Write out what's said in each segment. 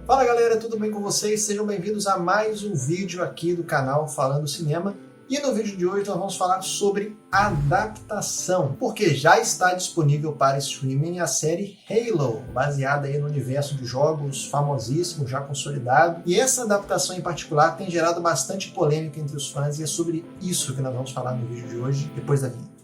Fala galera, tudo bem com vocês? Sejam bem-vindos a mais um vídeo aqui do canal Falando Cinema. E no vídeo de hoje nós vamos falar sobre adaptação, porque já está disponível para streaming a série Halo, baseada aí no universo de jogos famosíssimo, já consolidado. E essa adaptação em particular tem gerado bastante polêmica entre os fãs e é sobre isso que nós vamos falar no vídeo de hoje, depois da vinheta.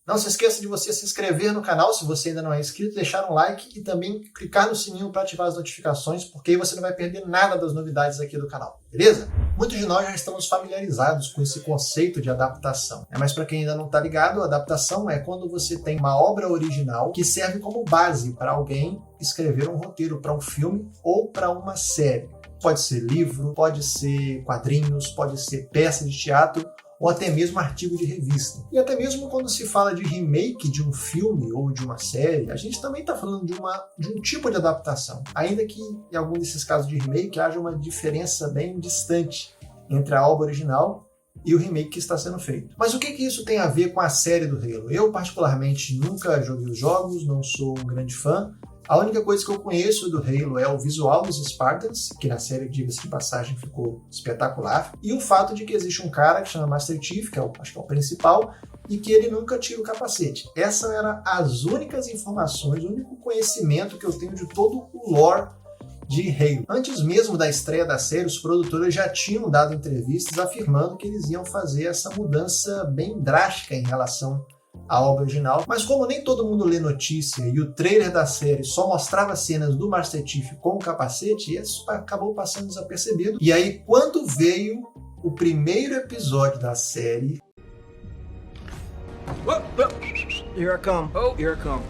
Não se esqueça de você se inscrever no canal se você ainda não é inscrito, deixar um like e também clicar no sininho para ativar as notificações, porque aí você não vai perder nada das novidades aqui do canal, beleza? Muitos de nós já estamos familiarizados com esse conceito de adaptação, mas para quem ainda não está ligado, a adaptação é quando você tem uma obra original que serve como base para alguém escrever um roteiro para um filme ou para uma série. Pode ser livro, pode ser quadrinhos, pode ser peça de teatro, ou até mesmo artigo de revista. E até mesmo quando se fala de remake de um filme ou de uma série, a gente também está falando de um tipo de adaptação, ainda que em algum desses casos de remake haja uma diferença bem distante entre a obra original e o remake que está sendo feito. Mas o que isso tem a ver com a série do Halo? Eu, particularmente, nunca joguei os jogos, não sou um grande fã. A única coisa que eu conheço do Halo é o visual dos Spartans, que na série, diga-se de passagem, ficou espetacular, e o fato de que existe um cara que chama Master Chief, que acho que é o principal, e que ele nunca tira o capacete. Essas eram as únicas informações, o único conhecimento que eu tenho de todo o lore de Halo. Antes mesmo da estreia da série, os produtores já tinham dado entrevistas afirmando que eles iam fazer essa mudança bem drástica em relação a obra original, mas como nem todo mundo lê notícia e o trailer da série só mostrava cenas do Master Chief com o capacete, isso acabou passando desapercebido. E aí, quando veio o primeiro episódio da série... Here I come. Oh, here I come.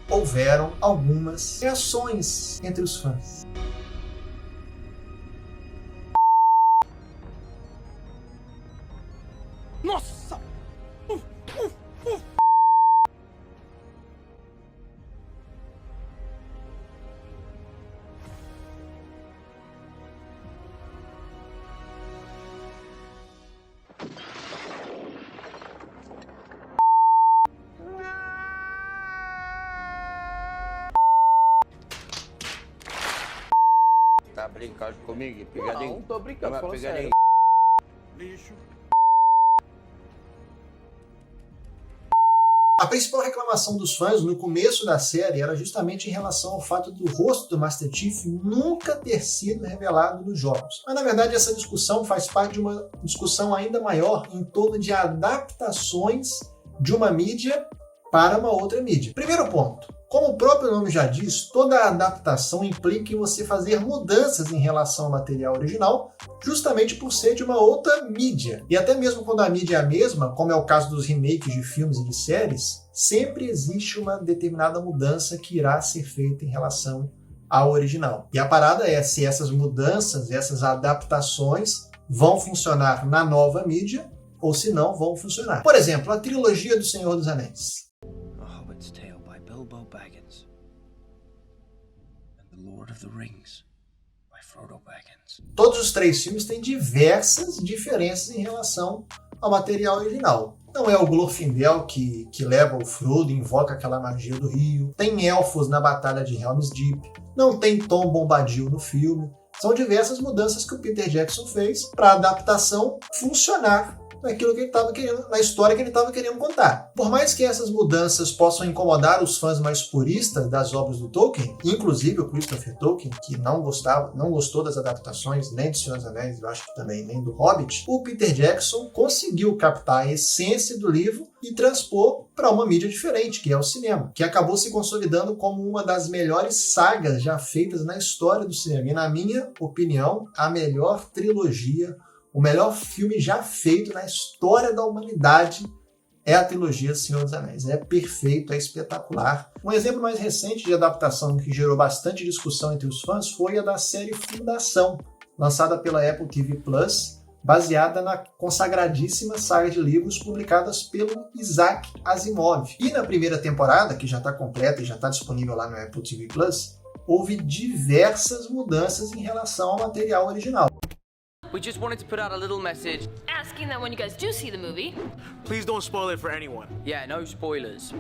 houveram algumas reações entre os fãs. Nossa! Tá brincando comigo? Pegadinho? Não, tô brincando, falando sério. Lixo. A principal reclamação dos fãs no começo da série era justamente em relação ao fato do rosto do Master Chief nunca ter sido revelado nos jogos. Mas na verdade essa discussão faz parte de uma discussão ainda maior em torno de adaptações de uma mídia para uma outra mídia. Primeiro ponto. Como o próprio nome já diz, toda adaptação implica em você fazer mudanças em relação ao material original, justamente por ser de uma outra mídia. E até mesmo quando a mídia é a mesma, como é o caso dos remakes de filmes e de séries, sempre existe uma determinada mudança que irá ser feita em relação ao original. E a parada é se essas mudanças, essas adaptações vão funcionar na nova mídia ou se não vão funcionar. Por exemplo, a trilogia do Senhor dos Anéis. Bilbo Baggins and the Lord of the Rings by Frodo Baggins. Todos os três filmes têm diversas diferenças em relação ao material original. Não é o Glorfindel que leva o Frodo e invoca aquela magia do rio. Tem elfos na Batalha de Helm's Deep. Não tem Tom Bombadil no filme. São diversas mudanças que o Peter Jackson fez para a adaptação funcionar naquilo que ele estava querendo, na história que ele estava querendo contar. Por mais que essas mudanças possam incomodar os fãs mais puristas das obras do Tolkien, inclusive o Christopher Tolkien, que não gostou das adaptações nem do Senhor dos Anéis, eu acho que também nem do Hobbit, o Peter Jackson conseguiu captar a essência do livro e transpor para uma mídia diferente, que é o cinema, que acabou se consolidando como uma das melhores sagas já feitas na história do cinema. E na minha opinião, a melhor trilogia, o melhor filme já feito na história da humanidade é a trilogia Senhor dos Anéis. É perfeito, é espetacular. Um exemplo mais recente de adaptação que gerou bastante discussão entre os fãs foi a da série Fundação, lançada pela Apple TV+, baseada na consagradíssima saga de livros publicadas pelo Isaac Asimov. E na primeira temporada, que já está completa e já está disponível lá no Apple TV+, houve diversas mudanças em relação ao material original. We just wanted to put out a little message. Asking that when you guys do see the movie. Please don't spoil it for anyone. Yeah, no spoilers.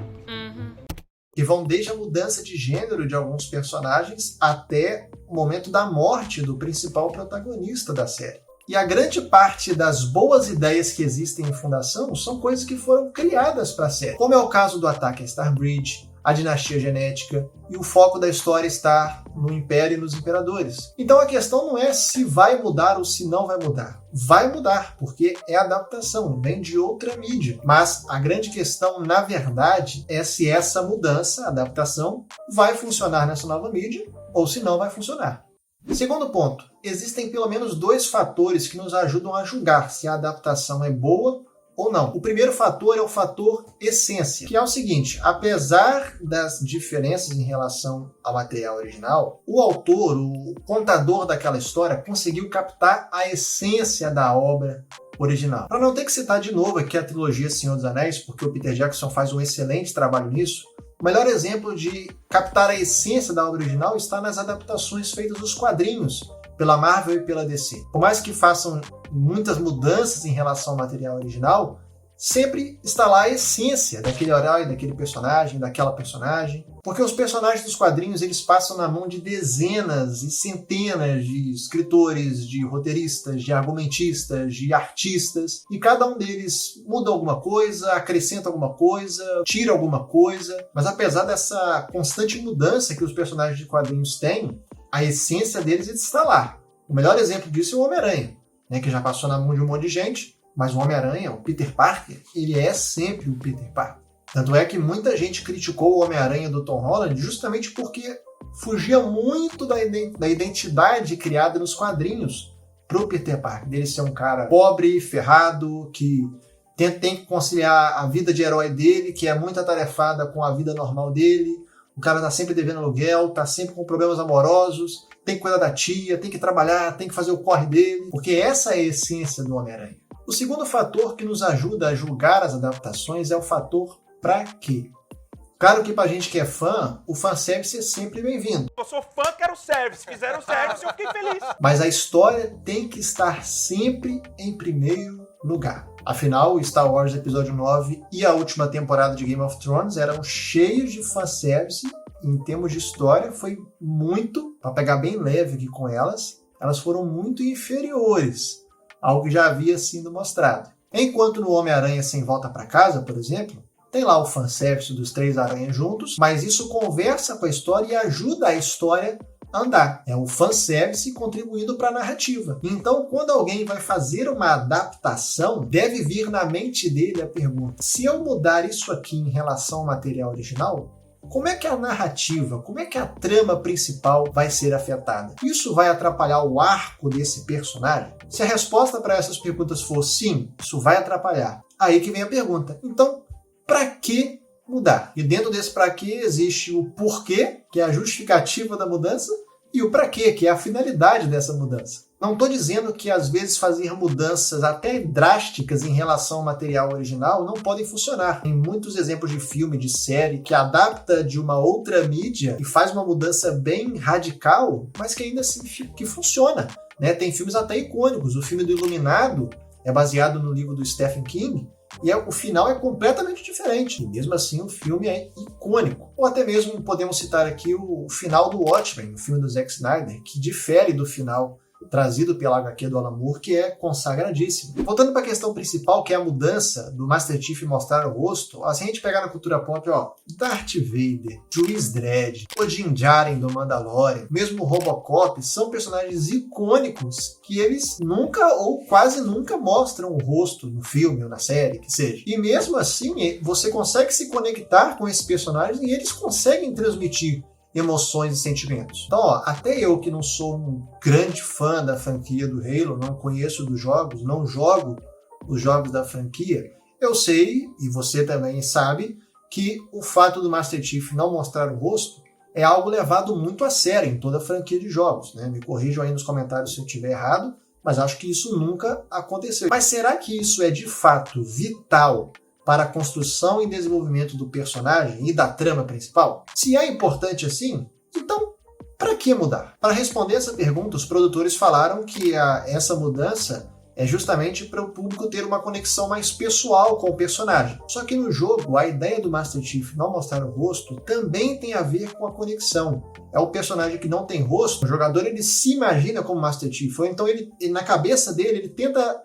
Que vão desde a mudança de gênero de alguns personagens até o momento da morte do principal protagonista da série. E a grande parte das boas ideias que existem em Fundação são coisas que foram criadas para a série, como é o caso do ataque a Starbridge, a dinastia genética e o foco da história estar no Império e nos Imperadores. Então a questão não é se vai mudar ou se não vai mudar. Vai mudar, porque é adaptação, vem de outra mídia. Mas a grande questão, na verdade, é se essa mudança, adaptação, vai funcionar nessa nova mídia ou se não vai funcionar. Segundo ponto, existem pelo menos 2 fatores que nos ajudam a julgar se a adaptação é boa ou não. O primeiro fator é o fator essência, que é o seguinte: apesar das diferenças em relação ao material original, o autor, o contador daquela história, conseguiu captar a essência da obra original. Para não ter que citar de novo aqui a trilogia Senhor dos Anéis, porque o Peter Jackson faz um excelente trabalho nisso, o melhor exemplo de captar a essência da obra original está nas adaptações feitas dos quadrinhos pela Marvel e pela DC. Por mais que façam muitas mudanças em relação ao material original, sempre está lá a essência daquele herói, daquele personagem, daquela personagem. Porque os personagens dos quadrinhos eles passam na mão de dezenas e centenas de escritores, de roteiristas, de argumentistas, de artistas, e cada um deles muda alguma coisa, acrescenta alguma coisa, tira alguma coisa. Mas apesar dessa constante mudança que os personagens de quadrinhos têm, a essência deles está lá. O melhor exemplo disso é o Homem-Aranha, né, que já passou na mão de um monte de gente, mas o Homem-Aranha, o Peter Parker, ele é sempre o Peter Parker. Tanto é que muita gente criticou o Homem-Aranha do Tom Holland justamente porque fugia muito da identidade criada nos quadrinhos pro Peter Parker. Dele ser um cara pobre, ferrado, que tem que conciliar a vida de herói dele, que é muito atarefada com a vida normal dele. O cara tá sempre devendo aluguel, tá sempre com problemas amorosos, tem que cuidar da tia, tem que trabalhar, tem que fazer o corre dele, porque essa é a essência do Homem-Aranha. O segundo fator que nos ajuda a julgar as adaptações é o fator pra quê. Claro que pra gente que é fã, o fanservice é sempre bem-vindo. Eu sou fã, quero service. Fizeram service, eu fiquei feliz. Mas a história tem que estar sempre em primeiro lugar. Afinal, o Star Wars Episódio 9 e a última temporada de Game of Thrones eram cheios de fanservice. Em termos de história, foi muito, para pegar bem leve aqui com elas foram muito inferiores ao que já havia sido mostrado. Enquanto no Homem-Aranha Sem Volta para Casa, por exemplo, tem lá o fanservice dos 3 aranhas juntos, mas isso conversa com a história e ajuda a história a andar. É o fanservice contribuindo para a narrativa. Então, quando alguém vai fazer uma adaptação, deve vir na mente dele a pergunta: se eu mudar isso aqui em relação ao material original, como é que a narrativa, como é que a trama principal vai ser afetada? Isso vai atrapalhar o arco desse personagem? Se a resposta para essas perguntas for sim, isso vai atrapalhar. Aí que vem a pergunta: então, para que mudar? E dentro desse para que existe o porquê, que é a justificativa da mudança, e o para quê, que é a finalidade dessa mudança. Não estou dizendo que às vezes fazer mudanças até drásticas em relação ao material original não podem funcionar. Tem muitos exemplos de filme, de série, que adapta de uma outra mídia e faz uma mudança bem radical, mas que ainda assim que funciona. Né? Tem filmes até icônicos. O filme do Iluminado é baseado no livro do Stephen King, e o final é completamente diferente. E mesmo assim o filme é icônico. Ou até mesmo podemos citar aqui o final do Watchmen, o filme do Zack Snyder, que difere do final trazido pela HQ do Alan Moore, que é consagradíssimo. Voltando para a questão principal, que é a mudança do Master Chief mostrar o rosto, se a gente pegar na cultura pop, Darth Vader, Juiz Dredd, o Din Djarin do Mandalorian, mesmo o Robocop, são personagens icônicos que eles nunca ou quase nunca mostram o rosto no filme ou na série, que seja. E mesmo assim, você consegue se conectar com esses personagens e eles conseguem transmitir emoções e sentimentos. Então, até eu que não sou um grande fã da franquia do Halo, não conheço dos jogos, não jogo os jogos da franquia, eu sei, e você também sabe, que o fato do Master Chief não mostrar o rosto é algo levado muito a sério em toda a franquia de jogos. Né? Me corrijam aí nos comentários se eu estiver errado, Mas acho que isso nunca aconteceu. Mas será que isso é de fato vital para a construção e desenvolvimento do personagem e da trama principal? Se é importante assim, então para que mudar? Para responder essa pergunta, os produtores falaram que essa mudança é justamente para o público ter uma conexão mais pessoal com o personagem. Só que no jogo, a ideia do Master Chief não mostrar o rosto também tem a ver com a conexão. É o personagem que não tem rosto, o jogador ele se imagina como Master Chief, ou então ele na cabeça dele ele tenta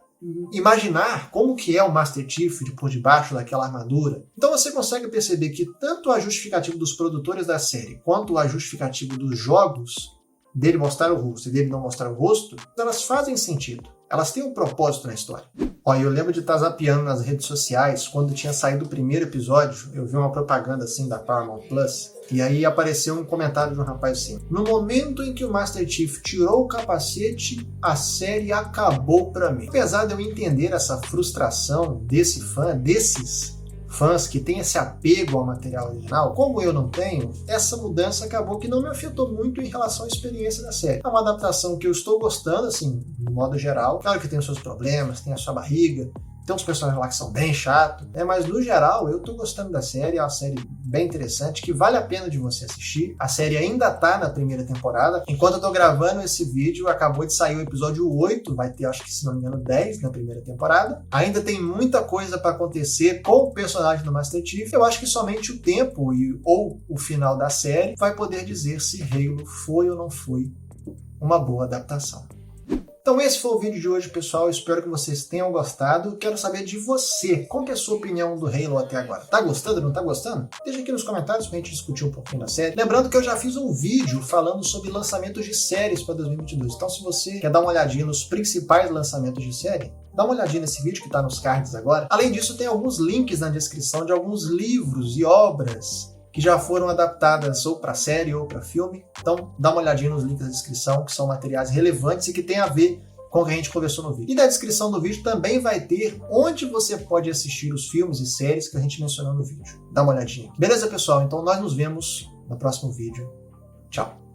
imaginar como que é o Master Chief por debaixo daquela armadura. Então você consegue perceber que tanto a justificativa dos produtores da série quanto a justificativa dos jogos dele mostrar o rosto e dele não mostrar o rosto, elas fazem sentido. Elas têm um propósito na história. Olha, eu lembro de estar zapeando nas redes sociais, quando tinha saído o primeiro episódio, eu vi uma propaganda assim da Paramount Plus, e aí apareceu um comentário de um rapaz assim: no momento em que o Master Chief tirou o capacete, a série acabou pra mim. Apesar de eu entender essa frustração desses fãs que têm esse apego ao material original, como eu não tenho, essa mudança acabou que não me afetou muito em relação à experiência da série. É uma adaptação que eu estou gostando, assim, no modo geral. Claro que tem os seus problemas, tem a sua barriga, tem uns personagens lá que são bem chatos, mas no geral eu tô gostando da série, é uma série bem interessante, que vale a pena de você assistir. A série ainda tá na primeira temporada. Enquanto eu tô gravando esse vídeo, acabou de sair o episódio 8, vai ter, acho que se não me engano, 10 na primeira temporada. Ainda tem muita coisa para acontecer com o personagem do Master Chief. Eu acho que somente o tempo ou o final da série vai poder dizer se Halo foi ou não foi uma boa adaptação. Então esse foi o vídeo de hoje, pessoal. Espero que vocês tenham gostado. Quero saber de você. Qual que é a sua opinião do Halo até agora? Tá gostando, não tá gostando? Deixa aqui nos comentários pra gente discutir um pouquinho da série. Lembrando que eu já fiz um vídeo falando sobre lançamentos de séries para 2022. Então se você quer dar uma olhadinha nos principais lançamentos de série, dá uma olhadinha nesse vídeo que tá nos cards agora. Além disso, tem alguns links na descrição de alguns livros e obras que já foram adaptadas ou para série ou para filme. Então dá uma olhadinha nos links da descrição, que são materiais relevantes e que tem a ver com o que a gente conversou no vídeo. E na descrição do vídeo também vai ter onde você pode assistir os filmes e séries que a gente mencionou no vídeo. Dá uma olhadinha. Beleza, pessoal? Então nós nos vemos no próximo vídeo. Tchau!